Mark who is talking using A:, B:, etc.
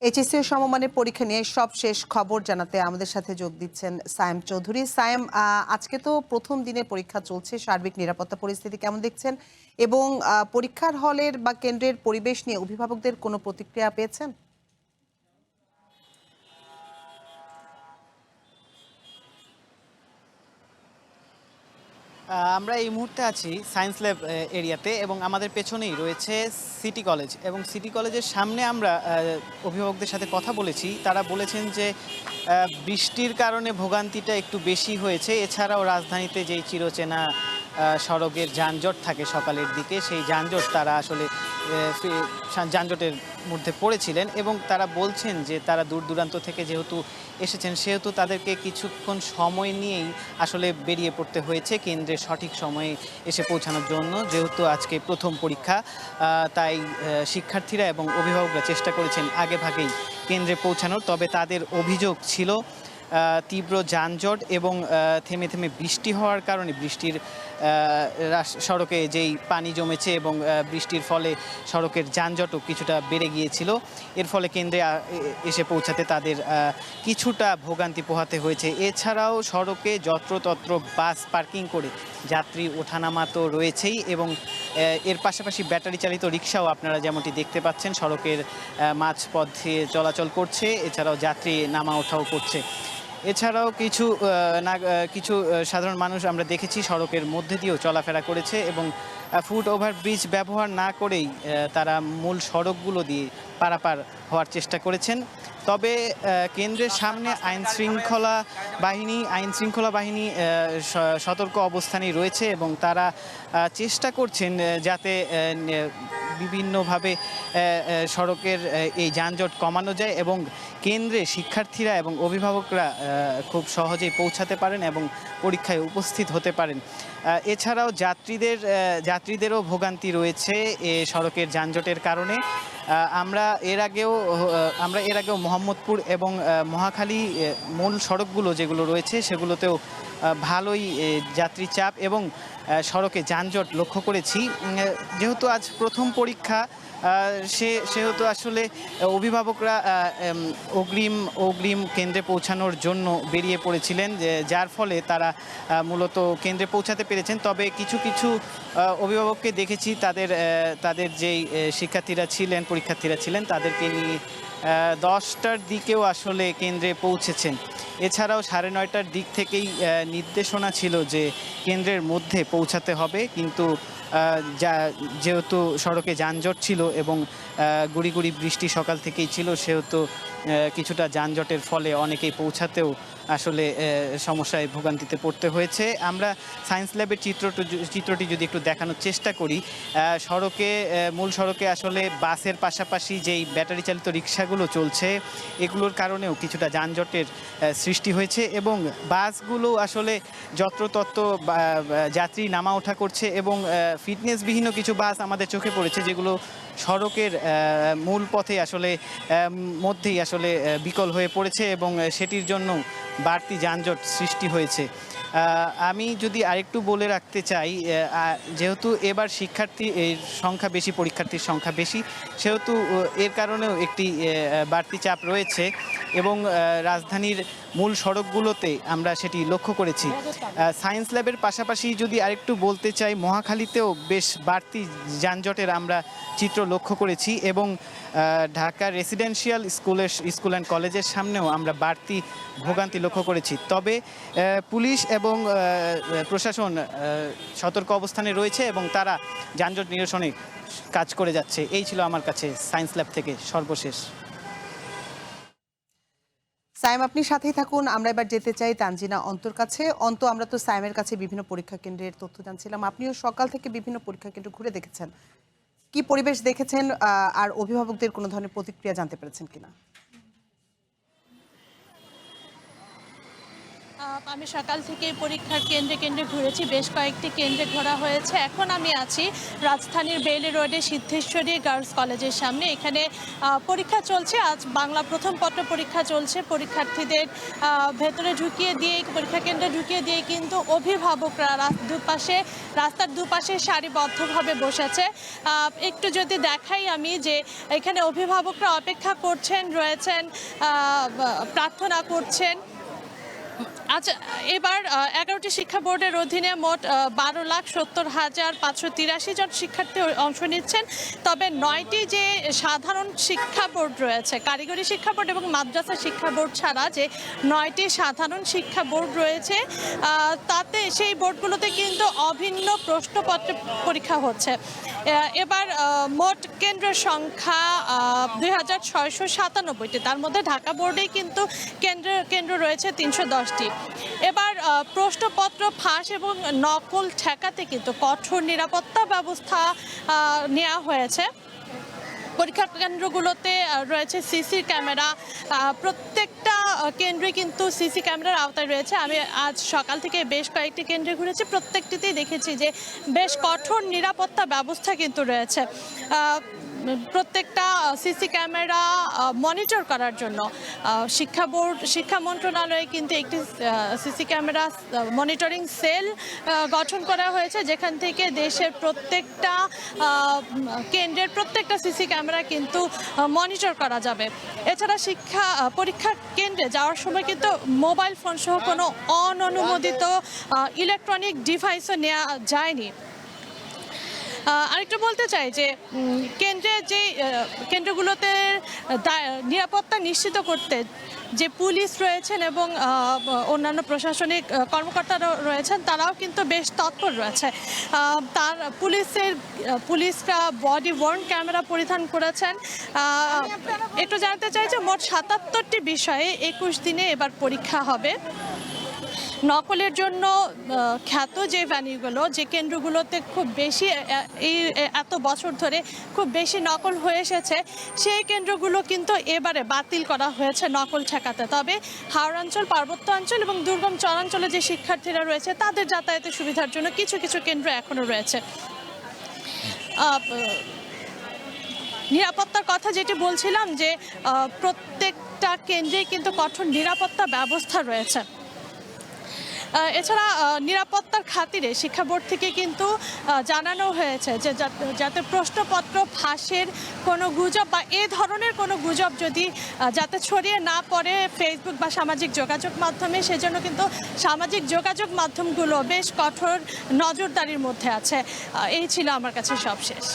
A: HSC ও সমমানের পরীক্ষা নিয়ে সবশেষ খবর জানাতে আমাদের সাথে যোগ দিচ্ছেন সায়েম চৌধুরী। সায়েম, আজকে তো প্রথম দিনের পরীক্ষা চলছে, সার্বিক নিরাপত্তা পরিস্থিতি কেমন দেখছেন এবং পরীক্ষার হলের বা কেন্দ্রের পরিবেশ নিয়ে অভিভাবকদের কোনো প্রতিক্রিয়া পেয়েছেন?
B: আমরা এই মুহূর্তে আছি সায়েন্স ল্যাব এরিয়াতে এবং আমাদের পেছনেই রয়েছে সিটি কলেজ এবং সিটি কলেজের সামনে আমরা অভিভাবকদের সাথে কথা বলেছি। তারা বলেছেন যে বৃষ্টির কারণে ভোগান্তিটা একটু বেশি হয়েছে। এছাড়াও রাজধানীতে যেই চিরচেনা সড়কের যানজট থাকে সকালের দিকে, সেই যানজট তারা আসলে যানজটের মধ্যে পড়েছিলেন এবং তারা বলছেন যে তারা দূর দূরান্ত থেকে যেহেতু এসেছেন সেহেতু তাদেরকে কিছুক্ষণ সময় নিয়েই আসলে বেরিয়ে পড়তে হয়েছে কেন্দ্রে সঠিক সময়ে এসে পৌঁছানোর জন্য। যেহেতু আজকে প্রথম পরীক্ষা, তাই শিক্ষার্থীরা এবং অভিভাবকরা চেষ্টা করেছেন আগে ভাগেই কেন্দ্রে পৌঁছানোর। তবে তাদের অভিযোগ ছিল তীব্র যানজট এবং থেমে থেমে বৃষ্টি হওয়ার কারণে বৃষ্টির সড়কে যেই পানি জমেছে এবং বৃষ্টির ফলে সড়কের যানজটও কিছুটা বেড়ে গিয়েছিল। এর ফলে কেন্দ্রে এসে পৌঁছাতে তাদের কিছুটা ভোগান্তি পোহাতে হয়েছে। এছাড়াও সড়কে যত্রতত্র বাস পার্কিং করে যাত্রী ওঠানামা তো রয়েছেই এবং এর পাশাপাশি ব্যাটারি চালিত রিকশাও আপনারা যেমনটি দেখতে পাচ্ছেন সড়কের মাঝপথে চলাচল করছে। এছাড়াও যাত্রী নামা ওঠাও করছে। এছাড়াও কিছু সাধারণ মানুষ আমরা দেখেছি সড়কের মধ্যে দিয়েও চলাফেরা করেছে এবং ফুট ওভারব্রিজ ব্যবহার না করেই তারা মূল সড়কগুলো দিয়ে পারাপার হওয়ার চেষ্টা করেছেন। তবে কেন্দ্রের সামনে আইন শৃঙ্খলা বাহিনী সতর্ক অবস্থানে রয়েছে এবং তারা চেষ্টা করছেন যাতে বিভিন্নভাবে সড়কের এই যানজট কমানো যায় এবং কেন্দ্রে শিক্ষার্থীরা এবং অভিভাবকরা খুব সহজেই পৌঁছাতে পারেন এবং পরীক্ষায় উপস্থিত হতে পারেন। এছাড়াও যাত্রীদেরও ভোগান্তি রয়েছে এ সড়কের যানজটের কারণে। আমরা এর আগেও মোহাম্মদপুর এবং মহাখালী মূল সড়কগুলো যেগুলো রয়েছে সেগুলোতেও ভালোই যাত্রী চাপ এবং সড়কে যানজট লক্ষ্য করেছি। যেহেতু আজ প্রথম পরীক্ষা সেহেতু আসলে অভিভাবকরা অগ্রিম কেন্দ্রে পৌঁছানোর জন্য বেরিয়ে পড়েছিলেন, যার ফলে তারা মূলত কেন্দ্রে পৌঁছাতে পেরেছেন। তবে কিছু অভিভাবককে দেখেছি তাদের যেই পরীক্ষার্থীরা ছিলেন তাদেরকে নিয়ে 10টার দিকেও আসলে কেন্দ্রে পৌঁছেছেন। এছাড়াও 9:30টার দিক থেকেই নির্দেশনা ছিল যে কেন্দ্রের মধ্যে পৌঁছাতে হবে, কিন্তু যেহেতু সড়কে যানজট ছিল এবং গুড়ি গুড়ি বৃষ্টি সকাল থেকেই ছিল সেহেতু কিছুটা যানজটের ফলে অনেকেই পৌঁছাতেও আসলে সমস্যায় ভোগান্তিতে পড়তে হয়েছে। আমরা সায়েন্স ল্যাবের চিত্রটি যদি একটু দেখানোর চেষ্টা করি, মূল সড়কে আসলে বাসের পাশাপাশি যেই ব্যাটারি চালিত রিক্সাগুলো চলছে এগুলোর কারণেও কিছুটা যানজটের সৃষ্টি হয়েছে এবং বাসগুলো আসলে যত্রতত্র যাত্রী নামা ওঠা করছে এবং ফিটনেসবিহীন কিছু বাস আমাদের চোখে পড়েছে যেগুলো সড়কের মূল পথে মধ্যেই আসলে বিকল হয়ে পড়েছে এবং সেটির জন্য বাড়তি যানজট সৃষ্টি হয়েছে। আমি যদি আরেকটু বলে রাখতে চাই, যেহেতু এবার পরীক্ষার্থীর সংখ্যা বেশি সেহেতু এর কারণেও একটি বাড়তি চাপ রয়েছে এবং রাজধানীর মূল সড়কগুলোতে আমরা সেটি লক্ষ্য করেছি। সায়েন্স ল্যাবের পাশাপাশি যদি আরেকটু বলতে চাই, মহাখালীতেও বেশ বাড়তি যানজটের আমরা চিত্র লক্ষ্য করেছি এবং ঢাকা রেসিডেন্সিয়াল স্কুল অ্যান্ড কলেজের সামনেও আমরা বাড়তি ভোগান্তি লক্ষ্য করেছি। তবে পুলিশ এবং প্রশাসন সতর্ক অবস্থানে রয়েছে এবং তারা যানজট নিরসনে কাজ করে যাচ্ছে। এই ছিল আমার কাছে সায়েন্স ল্যাব থেকে সর্বশেষ।
A: সায়েম, আপনি সাথেই থাকুন। আমরা এবার যেতে চাই তানজিনা অন্তর কাছে। আমরা তো সায়েমের কাছে বিভিন্ন পরীক্ষা কেন্দ্রের তথ্য জানছিলাম, আপনিও সকাল থেকে বিভিন্ন পরীক্ষা কেন্দ্র ঘুরে দেখেছেন, কি পরিবেশ দেখেছেন আর অভিভাবকদের কোনো ধরনের প্রতিক্রিয়া জানতে পেরেছেন কিনা?
C: আমি সকাল থেকে পরীক্ষার কেন্দ্রে কেন্দ্রে ঘুরেছি, বেশ কয়েকটি কেন্দ্রে ঘোরা হয়েছে। এখন আমি আছি রাজধানীর বেইলি রোডে সিদ্ধেশ্বরী গার্লস কলেজের সামনে। এখানে পরীক্ষা চলছে, আজ বাংলা প্রথম পত্র পরীক্ষা চলছে। পরীক্ষার্থীদের ভেতরে ঢুকিয়ে দিয়ে, পরীক্ষা কেন্দ্রে ঢুকিয়ে দিয়ে কিন্তু অভিভাবকরা রাস্তার দুপাশে সারিবদ্ধভাবে বসেছে। একটু যদি দেখাই আমি যে এখানে অভিভাবকরা অপেক্ষা করছেন, রয়েছেন, প্রার্থনা করছেন। আচ্ছা, এবার 11টি শিক্ষা বোর্ডের অধীনে মোট 12,70,583 জন শিক্ষার্থী অংশ নিচ্ছেন। তবে 9টি যে সাধারণ শিক্ষা বোর্ড রয়েছে, কারিগরি শিক্ষা বোর্ড এবং মাদ্রাসা শিক্ষা বোর্ড ছাড়া যে 9টি সাধারণ শিক্ষা বোর্ড রয়েছে, তাতে সেই বোর্ডগুলোতে কিন্তু অভিন্ন প্রশ্নপত্র পরীক্ষা হচ্ছে। এবার মোট কেন্দ্রের সংখ্যা 2,697টি, তার মধ্যে ঢাকা বোর্ডেই কিন্তু কেন্দ্র রয়েছে 310টি। এবার প্রশ্নপত্র ফাঁস এবং নকল ঠেকাতে কিন্তু কঠোর নিরাপত্তা ব্যবস্থা নেওয়া হয়েছে। পরীক্ষা কেন্দ্রগুলোতে রয়েছে সিসি ক্যামেরা, প্রত্যেকটা কেন্দ্রে কিন্তু সিসি ক্যামেরার আওতায় রয়েছে। আমি আজ সকাল থেকে বেশ কয়েকটি কেন্দ্রে ঘুরেছি, প্রত্যেকটিতেই দেখেছি যে বেশ কঠোর নিরাপত্তা ব্যবস্থা কিন্তু রয়েছে। প্রত্যেকটা সিসি ক্যামেরা মনিটর করার জন্য শিক্ষা মন্ত্রণালয়ে কিন্তু একটি সিসি ক্যামেরা মনিটরিং সেল গঠন করা হয়েছে, যেখান থেকে দেশের প্রত্যেকটা কেন্দ্রের প্রত্যেকটা সিসি ক্যামেরা কিন্তু মনিটর করা যাবে। এছাড়া পরীক্ষা কেন্দ্রে যাওয়ার সময় কিন্তু মোবাইল ফোন সহ কোনো অননুমোদিত ইলেকট্রনিক ডিভাইসও নেওয়া যায়নি। আরেকটু বলতে চাই যে কেন্দ্রগুলোতে নিরাপত্তা নিশ্চিত করতে যে পুলিশ রয়েছেন এবং অন্যান্য প্রশাসনিক কর্মকর্তারা রয়েছেন, তারাও কিন্তু বেশ তৎপর রয়েছে। পুলিশরা বডি ওয়ার্ন ক্যামেরা পরিধান করেছেন। একটু জানতে চাই যে মোট 77টি বিষয়ে 21 দিনে এবার পরীক্ষা হবে। নকলের জন্য খ্যাত যে ভ্যানুগুলো, যে কেন্দ্রগুলোতে খুব বেশি এত বছর ধরে খুব বেশি নকল হয়ে এসেছে, সেই কেন্দ্রগুলো কিন্তু এবারে বাতিল করা হয়েছে নকল ঠেকাতে। তবে হাওড়াঞ্চল, পার্বত্যাঞ্চল এবং দুর্গম চরাঞ্চলে যে শিক্ষার্থীরা রয়েছে, তাদের যাতায়াতের সুবিধার জন্য কিছু কিছু কেন্দ্র এখনও রয়েছে। নিরাপত্তার কথা যেটি বলছিলাম, যে প্রত্যেকটা কেন্দ্রে কিন্তু কঠোর নিরাপত্তা ব্যবস্থা রয়েছে। এছাড়া নিরাপত্তার খাতিরে শিক্ষা বোর্ড থেকে কিন্তু জানানো হয়েছে যে যাতে প্রশ্নপত্র ফাঁসের কোনো গুজব বা এ ধরনের কোনো গুজব যদি যাতে ছড়িয়ে না পড়ে ফেসবুক বা সামাজিক যোগাযোগ মাধ্যমে, সেজন্য কিন্তু সামাজিক যোগাযোগ মাধ্যমগুলো বেশ কঠোর নজরদারির মধ্যে আছে। এই ছিল আমার কাছে সবশেষ।